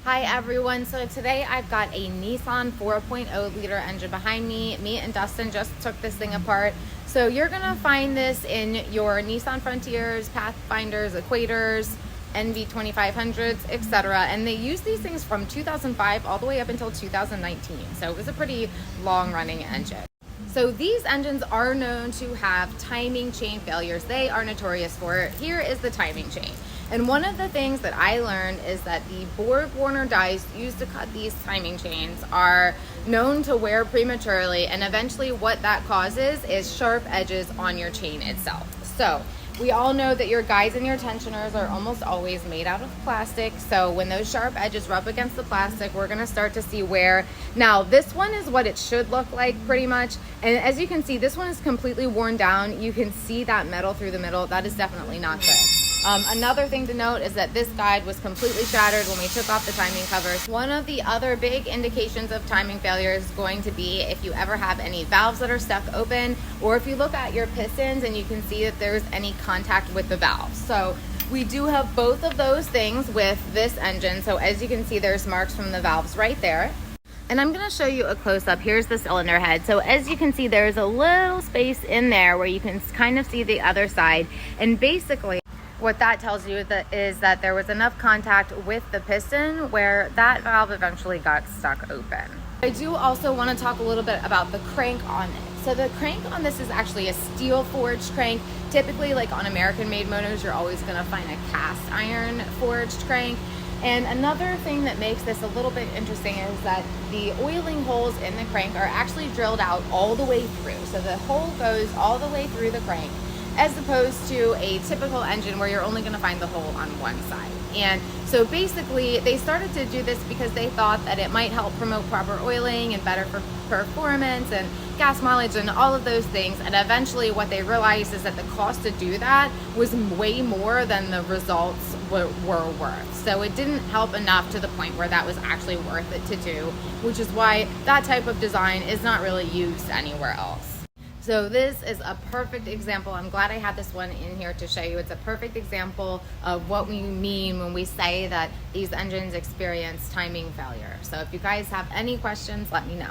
Hi everyone, so today I've got a Nissan 4.0 liter engine behind me. Me and Dustin just took this thing apart. So you're gonna find this in your Nissan Frontiers, Pathfinders, Equators, NV2500s, etc. And they use these things from 2005 all the way up until 2019. So it was a pretty long running engine. So these engines are known to have timing chain failures. They are notorious for it. Here is the timing chain. And one of the things that I learned is that the Borg-Warner dies used to cut these timing chains are known to wear prematurely, and eventually what that causes is sharp edges on your chain itself. So we all know that your guides and your tensioners are almost always made out of plastic. So when those sharp edges rub against the plastic, we're gonna start to see wear. Now, this one is what it should look like pretty much. And as you can see, this one is completely worn down. You can see that metal through the middle. That is definitely not good. Another thing to note is that this guide was completely shattered when we took off the timing covers. One of the other big indications of timing failure is going to be if you ever have any valves that are stuck open, or if you look at your pistons and you can see that there's any contact with the valves. So we do have both of those things with this engine. So as you can see, there's marks from the valves right there. And I'm gonna show you a close-up. Here's the cylinder head. So as you can see, there's a little space in there where you can kind of see the other side. And basically, what that tells you is that there was enough contact with the piston where that valve eventually got stuck open. I do also want to talk a little bit about the crank on it. So the crank on this is actually a steel forged crank. Typically, like on American made motors, you're always going to find a cast iron forged crank. And another thing that makes this a little bit interesting is that the oiling holes in the crank are actually drilled out all the way through. So the hole goes all the way through the crank, as opposed to a typical engine where you're only going to find the hole on one side. And so basically they started to do this because they thought that it might help promote proper oiling and better for performance and gas mileage and all of those things. And eventually what they realized is that the cost to do that was way more than the results were worth. So it didn't help enough to the point where that was actually worth it to do, which is why that type of design is not really used anywhere else. So this is a perfect example. I'm glad I had this one in here to show you. It's a perfect example of what we mean when we say that these engines experience timing failure. So if you guys have any questions, let me know.